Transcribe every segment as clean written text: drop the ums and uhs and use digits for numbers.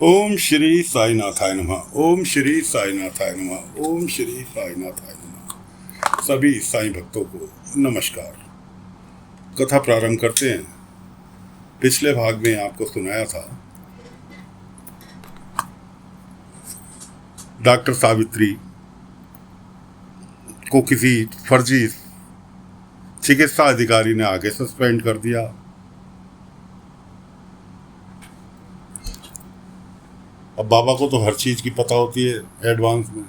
ओम श्री साईनाथाय नमः। ओम श्री साईनाथाय नमः। ओम श्री साईनाथाय नमः। सभी साईं भक्तों को नमस्कार। कथा प्रारंभ करते हैं। पिछले भाग में आपको सुनाया था डॉक्टर सावित्री को किसी फर्जी चिकित्सा अधिकारी ने आगे सस्पेंड कर दिया। अब बाबा को तो हर चीज की पता होती है एडवांस में।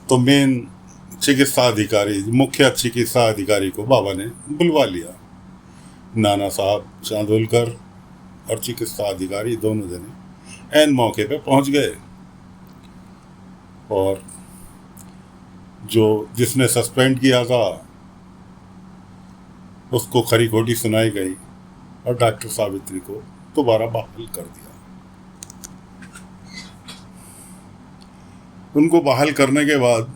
तो मेन चिकित्सा अधिकारी, मुख्य चिकित्सा अधिकारी को बाबा ने बुलवा लिया। नाना साहब चांदोलकर और चिकित्सा अधिकारी दोनों जने एन मौके पे पहुंच गए और जो जिसने सस्पेंड किया था उसको खरी खोटी सुनाई गई और डॉक्टर सावित्री को दोबारा बहाल कर दिया। उनको बहाल करने के बाद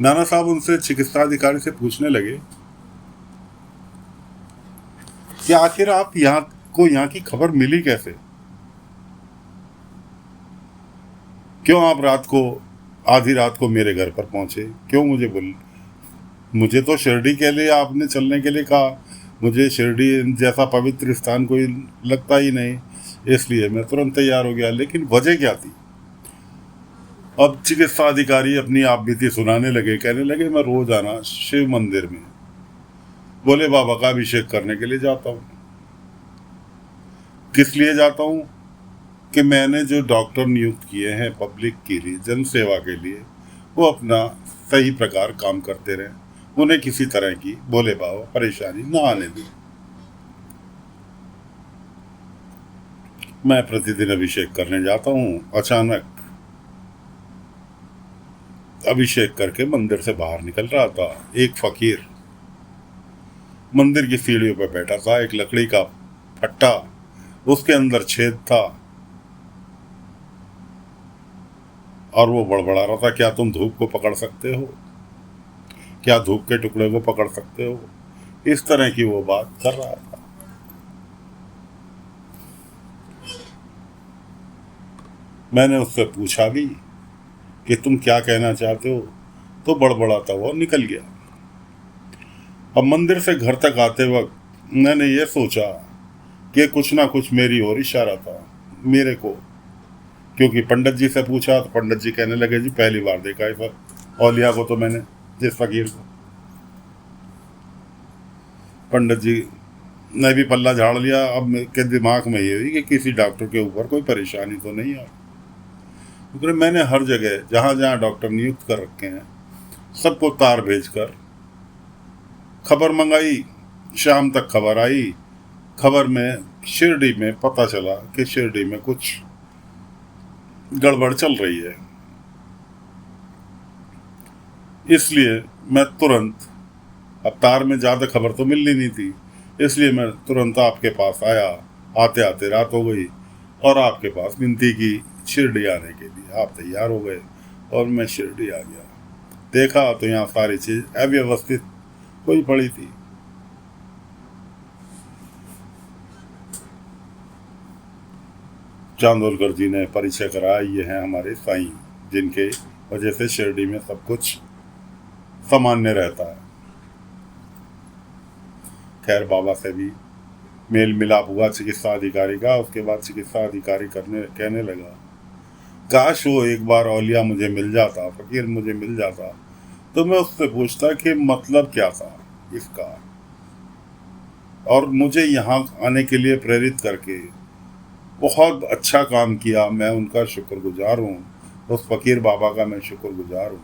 नाना साहब उनसे चिकित्सा अधिकारी से पूछने लगे कि आखिर आप यहाँ की खबर मिली कैसे? क्यों आप आधी रात को मेरे घर पर पहुंचे? क्यों मुझे तो शिरडी के लिए आपने चलने के लिए कहा। मुझे शिरडी जैसा पवित्र स्थान कोई लगता ही नहीं, इसलिए मैं तुरंत तैयार हो गया। लेकिन वजह क्या थी? अब चिकित्सा अधिकारी अपनी आप बीती सुनाने लगे। कहने लगे मैं रोजाना शिव मंदिर में भोले बाबा का अभिषेक करने के लिए जाता हूँ। किस लिए जाता हूँ? कि मैंने जो डॉक्टर नियुक्त किए हैं पब्लिक के लिए, जन सेवा के लिए, वो अपना सही प्रकार काम करते रहें, उन्हें किसी तरह की भोले बाबा परेशानी ना आने दें। मैं प्रतिदिन अभिषेक करने जाता हूँ। अचानक अभिषेक करके मंदिर से बाहर निकल रहा था। एक फकीर मंदिर की सीढ़ियों पर बैठा था। एक लकड़ी का फट्टा, उसके अंदर छेद था और वो बड़बड़ा रहा था, क्या तुम धूप को पकड़ सकते हो? क्या धूप के टुकड़े को पकड़ सकते हो? इस तरह की वो बात कर रहा था। मैंने उससे पूछा भी कि तुम क्या कहना चाहते हो, तो बड़बड़ाता हुआ निकल गया। अब मंदिर से घर तक आते वक्त मैंने ये सोचा कि कुछ ना कुछ मेरी ओर इशारा था मेरे को, क्योंकि पंडित जी से पूछा तो पंडित जी कहने लगे जी पहली बार देखा है सर औलिया को, तो मैंने जिस फकीर को। पंडित जी ने भी पल्ला झाड़ लिया। अब के दिमाग में ये हुई कि किसी डॉक्टर के ऊपर कोई परेशानी तो नहीं है। क्योंकि मैंने हर जगह जहाँ जहाँ डॉक्टर नियुक्त कर रखे हैं सबको तार भेजकर खबर मंगाई। शाम तक खबर आई। खबर में शिरडी में पता चला कि शिरडी में कुछ गड़बड़ चल रही है। इसलिए मैं तुरंत, अब तार में ज़्यादा खबर तो मिलनी नहीं थी, इसलिए मैं तुरंत आपके पास आया। आते आते रात हो गई और आपके पास विनती की शिरडी आने के लिए। आप तैयार हो गए और मैं शिरडी आ गया। देखा तो यहाँ सारी चीज़ अव्यवस्थित हुई पड़ी थी। चांदोलकर जी ने परिचय कराया, ये हैं हमारे साईं, जिनके वजह से शिरडी में सब कुछ सामान्य रहता है। खैर बाबा से भी मेल मिलाप हुआ चिकित्सा अधिकारी का। उसके बाद चिकित्सा अधिकारी कहने लगा काश वो एक बार औलिया मुझे मिल जाता, फकीर मुझे मिल जाता, तो मैं उससे पूछता कि मतलब क्या था इसका, और मुझे यहाँ आने के लिए प्रेरित करके बहुत अच्छा काम किया। मैं उनका शुक्रगुजार हूँ, उस फकीर बाबा का मैं शुक्रगुजार हूँ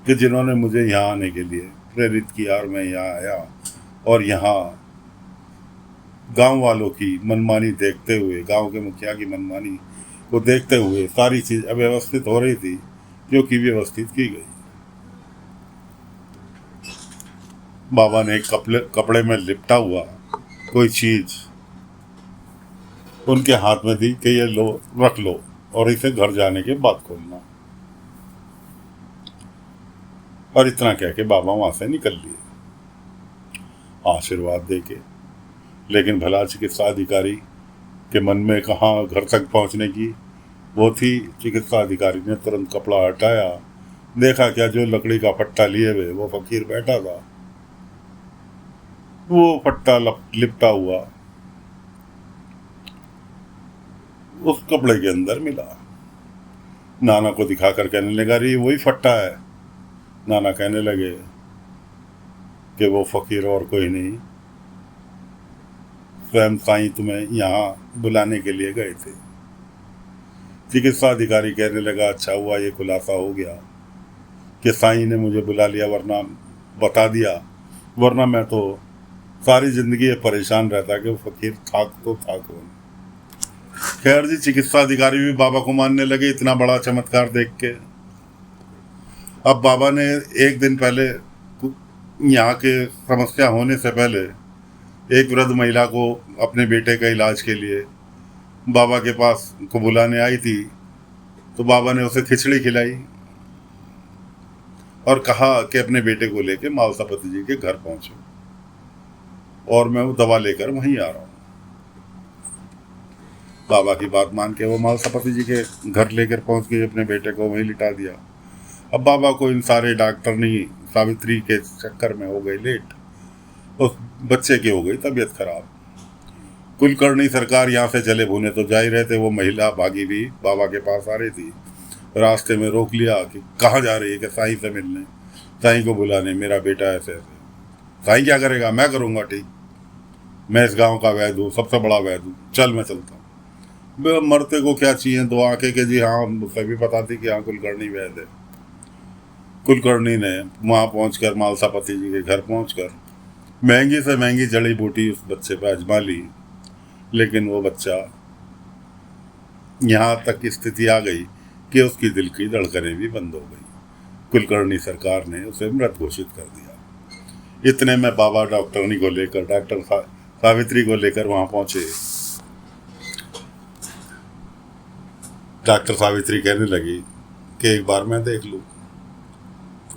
कि जिन्होंने मुझे यहाँ आने के लिए प्रेरित किया और मैं यहाँ आया। और यहाँ गांव वालों की मनमानी देखते हुए, गांव के मुखिया की मनमानी को देखते हुए सारी चीज़ अव्यवस्थित हो रही थी, जो कि व्यवस्थित की गई। बाबा ने एक कपड़े में लिपटा हुआ कोई चीज़ उनके हाथ में दी कि ये लो, रख लो और इसे घर जाने के बाद खोलना। और इतना कह के बाबा वहाँ से निकल लिए आशीर्वाद दे के। लेकिन भला चिकित्सा अधिकारी के मन में कहाँ घर तक पहुँचने की वो थी। चिकित्सा अधिकारी ने तुरंत कपड़ा हटाया, देखा क्या जो लकड़ी का फट्टा लिए हुए वो फकीर बैठा था, वो फट्टा लिपटा हुआ उस कपड़े के अंदर मिला। नाना को दिखाकर कहने लगा, अरे वही फट्टा है। नाना कहने लगे कि वो फकीर और कोई नहीं, स्वयं साईं तुम्हें यहाँ बुलाने के लिए गए थे। चिकित्सा अधिकारी कहने लगा, अच्छा हुआ ये खुलासा हो गया कि साईं ने मुझे बुला लिया, वरना बता दिया, वरना मैं तो सारी जिंदगी परेशान रहता कि वो फकीर था तो था कौन। खैर जी, चिकित्सा अधिकारी भी बाबा को मानने लगे इतना बड़ा चमत्कार देख के। अब बाबा ने एक दिन पहले यहाँ के समस्या होने से पहले एक वृद्ध महिला को अपने बेटे का इलाज के लिए बाबा के पास को बुलाने आई थी, तो बाबा ने उसे खिचड़ी खिलाई और कहा कि अपने बेटे को लेके मालसापति जी के घर पहुंचो और मैं वो दवा लेकर वहीं आ रहा हूँ। बाबा की बात मान के वो मालसापति जी के घर लेकर पहुंच गई, अपने बेटे को वहीं लिटा दिया। अब बाबा को इन सारे डॉक्टरनी सावित्री के चक्कर में हो गई लेट, उस बच्चे की हो गई तबीयत खराब। कुलकर्णी सरकार यहाँ से चले भुने तो जा ही रहे थे, वो महिला भागी भी बाबा के पास आ रही थी, रास्ते में रोक लिया कि कहाँ जा रही है, कि साईं से मिलने, साईं को बुलाने, मेरा बेटा ऐसे ऐसे। साईं क्या करेगा, मैं करूँगा, ठीक, मैं इस गांव का वैद हूँ, सबसे बड़ा वैद हूँ, चल मैं चलता हूँ। मरते को क्या चाहिए, दो आंखें के जी हाँ, मुझे भी पता थी कि हाँ कुलकर्णी वैद है। कुलकर्णी ने वहाँ पहुँचकर मालसापति जी के घर पहुँचकर महंगी से महंगी जड़ी बूटी उस बच्चे पर आजमा ली, लेकिन वो बच्चा यहाँ तक की स्थिति आ गई कि उसकी दिल की धड़कनें भी बंद हो गई। कुलकर्णी सरकार ने उसे मृत घोषित कर दिया। इतने में बाबा डॉक्टरनी को लेकर, डॉक्टर सावित्री को लेकर वहाँ पहुँचे। डॉक्टर सावित्री कहने लगी कि एक बार मैं देख लूँ।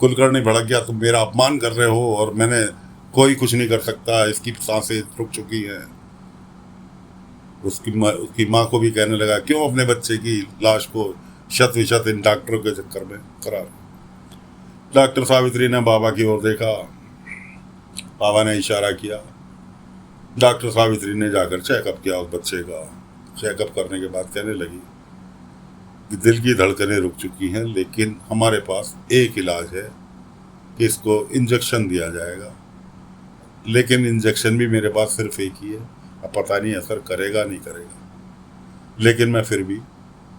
कुलकर्णी भड़क गया, तुम मेरा अपमान कर रहे हो और मैंने कोई कुछ नहीं कर सकता, इसकी सांसें रुक चुकी हैं। उसकी माँ को भी कहने लगा, क्यों अपने बच्चे की लाश को शत विशत इन डॉक्टरों के चक्कर में करा रहे। डॉक्टर सावित्री ने बाबा की ओर देखा, बाबा ने इशारा किया। डॉक्टर सावित्री ने जाकर चेकअप किया उस बच्चे का। चेकअप करने के बाद कहने लगी कि दिल की धड़कनें रुक चुकी हैं, लेकिन हमारे पास एक इलाज है कि इसको इंजेक्शन दिया जाएगा, लेकिन इंजेक्शन भी मेरे पास सिर्फ एक ही है, अब पता नहीं असर करेगा नहीं करेगा। लेकिन मैं फिर भी,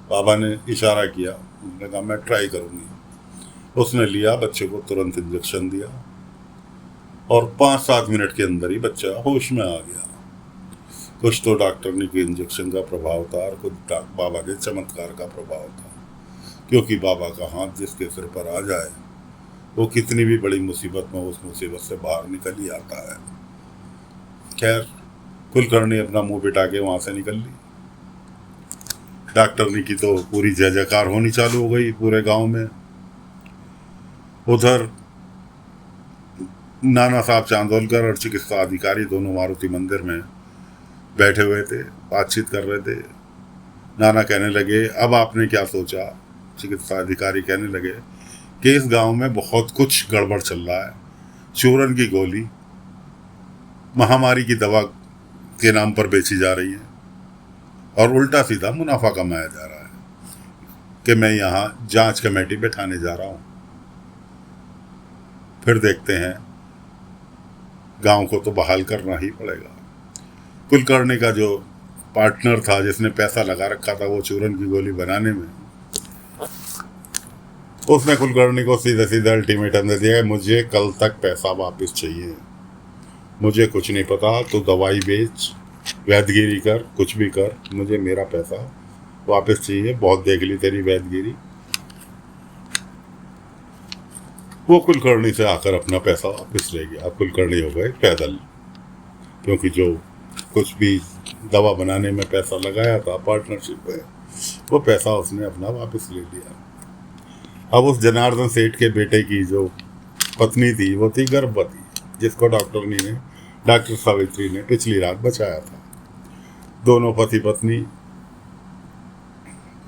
बाबा ने इशारा किया, उसने कहा मैं ट्राई करूँगी। उसने लिया, बच्चे को तुरंत इंजेक्शन दिया और 5-7 मिनट के अंदर ही बच्चा होश में आ गया। कुछ तो डॉक्टरनी के इंजेक्शन का प्रभाव था और कुछ बाबा के चमत्कार का प्रभाव था, क्योंकि बाबा का हाथ जिसके सिर पर आ जाए वो कितनी भी बड़ी मुसीबत में उस मुसीबत से बाहर निकल ही आता है। खैर, कुलकर्णी अपना मुंह बिटा के वहाँ से निकल ली। डॉक्टरनी की तो पूरी जय जयकार होनी चालू हो गई पूरे गांव में। उधर नाना साहब चांदोलकर और चिकित्सा अधिकारी दोनों मारुति मंदिर में बैठे हुए थे, बातचीत कर रहे थे। नाना कहने लगे, अब आपने क्या सोचा? चिकित्सा अधिकारी कहने लगे कि इस गांव में बहुत कुछ गड़बड़ चल रहा है। चूरन की गोली महामारी की दवा के नाम पर बेची जा रही है और उल्टा सीधा मुनाफा कमाया जा रहा है कि मैं यहाँ जांच कमेटी बैठाने जा रहा हूँ, फिर देखते हैं, गांव को तो बहाल करना ही पड़ेगा। कुलकर्णी का जो पार्टनर था, जिसने पैसा लगा रखा था वो चूरन की गोली बनाने में, उसने कुलकर्णी को सीधे सीधे अल्टीमेटम दे दिया, मुझे कल तक पैसा वापस चाहिए, मुझे कुछ नहीं पता, तो दवाई बेच, वैदगिरी कर, कुछ भी कर, मुझे मेरा पैसा वापस चाहिए, बहुत देख ली तेरी वैदगिरी। वो कुलकर्णी से आकर अपना पैसा वापस ले गया। कुलकर्णी हो गए पैदल, क्योंकि जो कुछ भी दवा बनाने में पैसा लगाया था पार्टनरशिप में, वो पैसा उसने अपना वापस ले लिया। अब उस जनार्दन सेठ के बेटे की जो पत्नी थी वो थी गर्भवती, जिसको डॉक्टर सावित्री ने पिछली रात बचाया था। दोनों पति पत्नी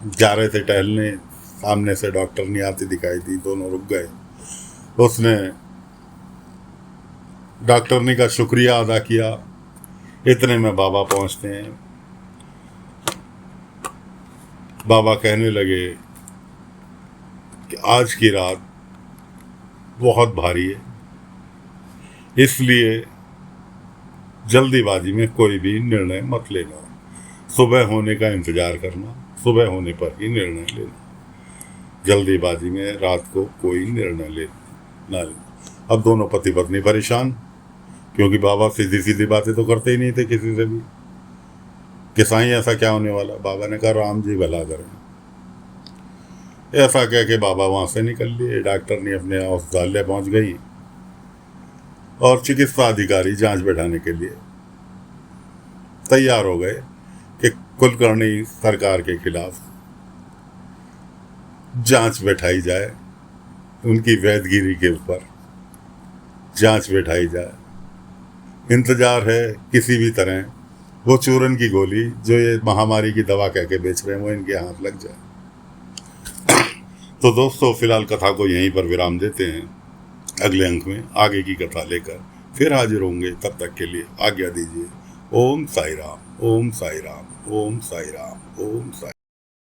जा रहे थे टहलने, सामने से डॉक्टरनी आती दिखाई दी, दोनों रुक गए। उसने डॉक्टरनी का शुक्रिया अदा किया। इतने में बाबा पहुंचते हैं। बाबा कहने लगे कि आज की रात बहुत भारी है, इसलिए जल्दीबाजी में कोई भी निर्णय मत लेना, सुबह होने का इंतजार करना, सुबह होने पर ही निर्णय लेना, जल्दीबाजी में रात को कोई निर्णय ना लेना। अब दोनों पति पत्नी परेशान, क्योंकि बाबा सीधी सीधी बातें तो करते ही नहीं थे किसी से भी कि साईं ऐसा क्या होने वाला। बाबा ने कहा राम जी भला करें। ऐसा कह के बाबा वहां से निकल लिए। डॉक्टर ने अपने औषधालय पहुंच गई और चिकित्सा अधिकारी जांच बैठाने के लिए तैयार हो गए कि कुलकर्णी सरकार के खिलाफ जांच बैठाई जाए, उनकी वैधगिरी के ऊपर जांच बैठाई जाए। इंतजार है किसी भी तरह वो चूरन की गोली जो ये महामारी की दवा कह के बेच रहे हैं वो इनके हाथ लग जाए। तो दोस्तों फिलहाल कथा को यहीं पर विराम देते हैं। अगले अंक में आगे की कथा लेकर फिर हाजिर होंगे। तब तक के लिए आज्ञा दीजिए। ओम साई राम, ओम साई राम, ओम साई राम, ओम साई।